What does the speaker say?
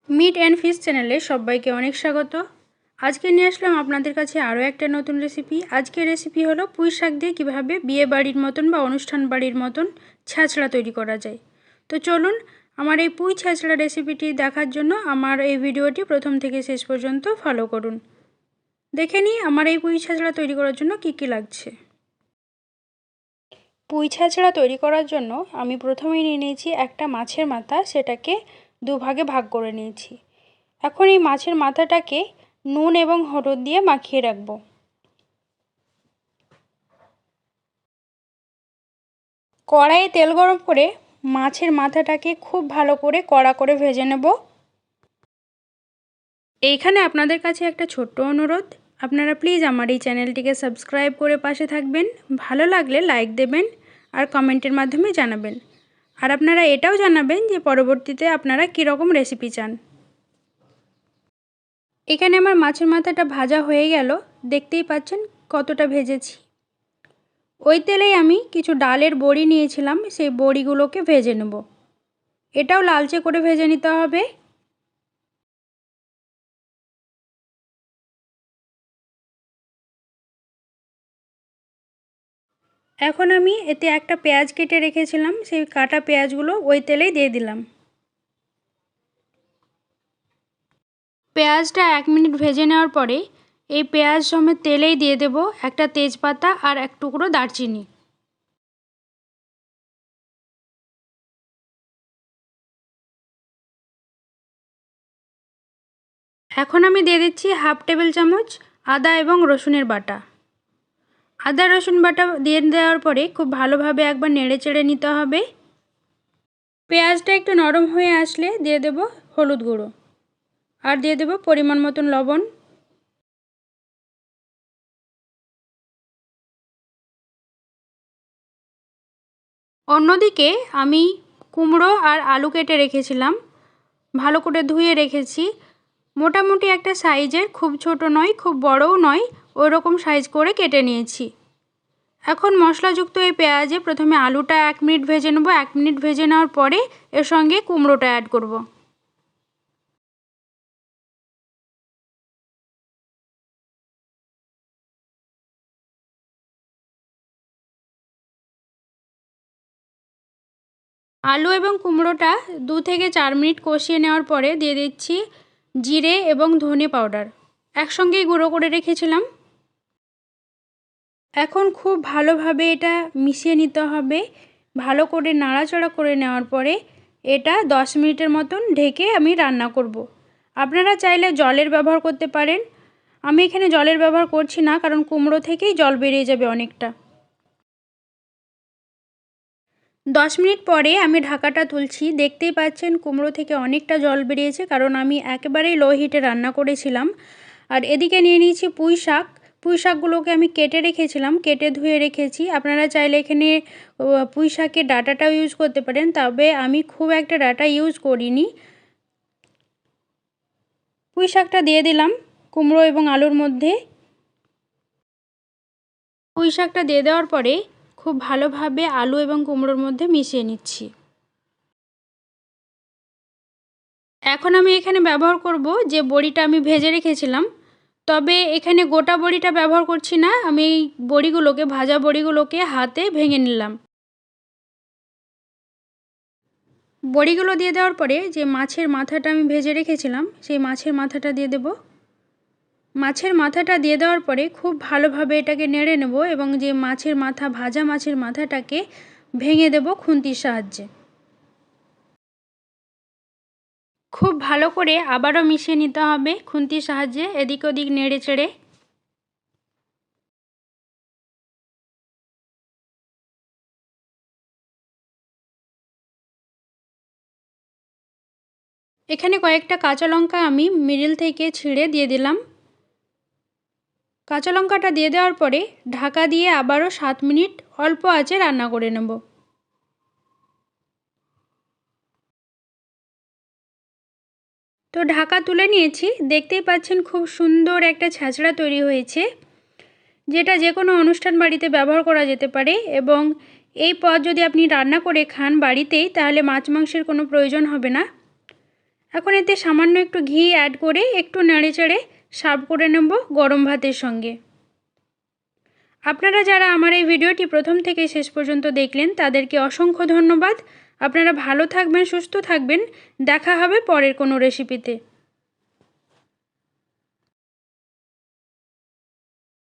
Meet and fish চ্যানেলে সবাইকে অনেক স্বাগত। আজকে নিয়ে আসলাম আপনাদের কাছে আরও একটা নতুন রেসিপি। আজকের রেসিপি হলো পুঁই শাক দিয়ে কীভাবে বিয়ে বাড়ির মতন বা অনুষ্ঠান বাড়ির মতন ছ্যাঁচড়া তৈরি করা যায়। তো চলুন আমার এই পুঁই ছ্যাঁচড়া রেসিপিটি দেখার জন্য আমার এই ভিডিওটি প্রথম থেকে শেষ পর্যন্ত ফলো করুন। দেখে নিই আমার এই পুঁই ছ্যাঁচড়া তৈরি করার জন্য কী কী লাগছে। পুঁই ছ্যাঁচড়া তৈরি করার জন্য আমি প্রথমেই নিয়ে নিয়েছি একটা মাছের মাথা, সেটাকে দুভাগে ভাগ করে নিয়েছি। এখন এই মাছের মাথাটাকে নুন এবং হলুদ দিয়ে মাখিয়ে রাখব। কড়াইয়ে তেল গরম করে মাছের মাথাটাকে খুব ভালো করে কড়া করে ভেজে নেব। এইখানে আপনাদের কাছে একটা ছোট্ট অনুরোধ, আপনারা প্লিজ আমার এই চ্যানেলটিকে সাবস্ক্রাইব করে পাশে থাকবেন, ভালো লাগলে লাইক দেবেন আর কমেন্টের মাধ্যমে জানাবেন। আর আপনারা এটাও জানাবেন যে পরবর্তীতে আপনারা কীরকম রেসিপি চান। এখানে আমার মাছের মাথাটা ভাজা হয়ে গেল, দেখতেই পাচ্ছেন কতটা ভেজেছি। ওই তেলেই আমি কিছু ডালের বড়ি নিয়েছিলাম, সেই বড়িগুলোকে ভেজে নেব। এটাও লালচে করে ভেজে নিতে হবে। এখন আমি এতে একটা পেঁয়াজ কেটে রেখেছিলাম, সেই কাটা পেঁয়াজগুলো ওই তেলেই দিয়ে দিলাম। পেঁয়াজটা 1 মিনিট ভেজে নেওয়ার পরে এই পেঁয়াজ সমেত তেলেই দিয়ে দেব একটা তেজপাতা আর এক টুকরো দারচিনি। এখন আমি দিয়ে দিচ্ছি হাফ টেবিল চামচ আদা এবং রসুনের বাটা। আদা রসুন বাটা দিয়ে দেওয়ার পরে খুব ভালোভাবে একবার নেড়ে চেড়ে নিতে হবে। পেঁয়াজটা একটু নরম হয়ে আসলে দিয়ে দেব হলুদ গুঁড়ো আর দিয়ে দেব পরিমাণ মতন লবণ। অন্যদিকে আমি কুমড়ো আর আলু কেটে রেখেছিলাম, ভালো করে ধুয়ে রেখেছি। মোটামুটি একটা সাইজের, খুব ছোট নয় খুব বড়ও নয়, ওই রকম সাইজ করে কেটে নিয়েছি। এখন মশলাযুক্ত এই পেঁয়াজে প্রথমে আলুটা 1 মিনিট ভেজে নেব। 1 মিনিট ভেজে নেওয়ার পরে এর সঙ্গে কুমড়োটা অ্যাড করব। আলু এবং কুমড়োটা 2 থেকে 4 মিনিট কষিয়ে নেওয়ার পরে দিয়ে দিচ্ছি জিরে এবং ধনে পাউডার, একসঙ্গেই গুঁড়ো করে রেখেছিলাম। এখন খুব ভালোভাবে এটা মিশিয়ে নিতে হবে। ভালো করে নাড়াচাড়া করে নেওয়ার পরে এটা 10 মিনিটের মতন ঢেকে আমি রান্না করব। আপনারা চাইলে জলের ব্যবহার করতে পারেন, আমি এখানে জলের ব্যবহার করছি না, কারণ কুমড়ো থেকেই জল বেরিয়ে যাবে অনেকটা। 10 মিনিট পরে আমি ঢাকাটা তুলছি। দেখতেই পাচ্ছেন কুমড়ো থেকে অনেকটা জল বেরিয়েছে, কারণ আমি একেবারেই লো হিটে রান্না করেছিলাম। আর এদিকে নিয়ে নিয়েছি পুঁই শাক। পুঁই শাকগুলোকে আমি কেটে রেখেছিলাম, কেটে ধুয়ে রেখেছি। আপনারা চাইলে এখানে পুঁই শাকের ডাঁটাটাও ইউজ করতে পারেন, তবে আমি খুব একটা ডাঁটা ইউজ করিনি। পুঁই শাকটা দিয়ে দিলাম কুমড়ো এবং আলুর মধ্যে। পুঁই শাকটা দিয়ে দেওয়ার পরে খুব ভালোভাবে আলু এবং কুমড়োর মধ্যে মিশিয়ে নিচ্ছি। এখন আমি এখানে ব্যবহার করব যে বড়িটা আমি ভেজে রেখেছিলাম, তবে এখানে গোটা বড়িটা ব্যবহার করছি না, আমি এই বড়িগুলোকে, ভাজা বড়িগুলোকে হাতে ভেঙে নিলাম। বড়িগুলো দিয়ে দেওয়ার পরে যে মাছের মাথাটা আমি ভেজে রেখেছিলাম, সেই মাছের মাথাটা দিয়ে দেব। মাছের মাথাটা দিয়ে দেওয়ার পরে খুব ভালোভাবে এটাকে নেড়ে নেব এবং যে মাছের মাথা, ভাজা মাছের মাথাটাকে ভেঙে দেব খুন্তির সাহায্যে। খুব ভালো করে আবারও মিশিয়ে নিতে হবে খুন্তির সাহায্যে, এদিক ওদিক নেড়ে চেড়ে। এখানে কয়েকটা কাঁচা লঙ্কা আমি মিডল থেকে ছিঁড়ে দিয়ে দিলাম। কাঁচা লঙ্কাটা দিয়ে দেওয়ার পরে ঢাকা দিয়ে আবারও 7 মিনিট অল্প আঁচে রান্না করে নেব। তো ঢাকা তুলে নিয়েছি, দেখতেই পাচ্ছেন খুব সুন্দর একটা ছ্যাঁচড়া তৈরি হয়েছে, যেটা যে কোনো অনুষ্ঠান বাড়িতে ব্যবহার করা যেতে পারে। এবং এই পদ যদি আপনি রান্না করে খান বাড়িতেই, তাহলে মাছ মাংসের কোনো প্রয়োজন হবে না। এখন এতে সামান্য একটু ঘি অ্যাড করে একটু নেড়েচেড়ে সার্ভ করে নেব গরম ভাতের সঙ্গে। আপনারা যারা আমার এই ভিডিওটি প্রথম থেকে শেষ পর্যন্ত দেখলেন তাদেরকে অসংখ্য ধন্যবাদ। আপনারা ভালো থাকবেন, সুস্থ থাকবেন। দেখা হবে পরের কোনো রেসিপিতে।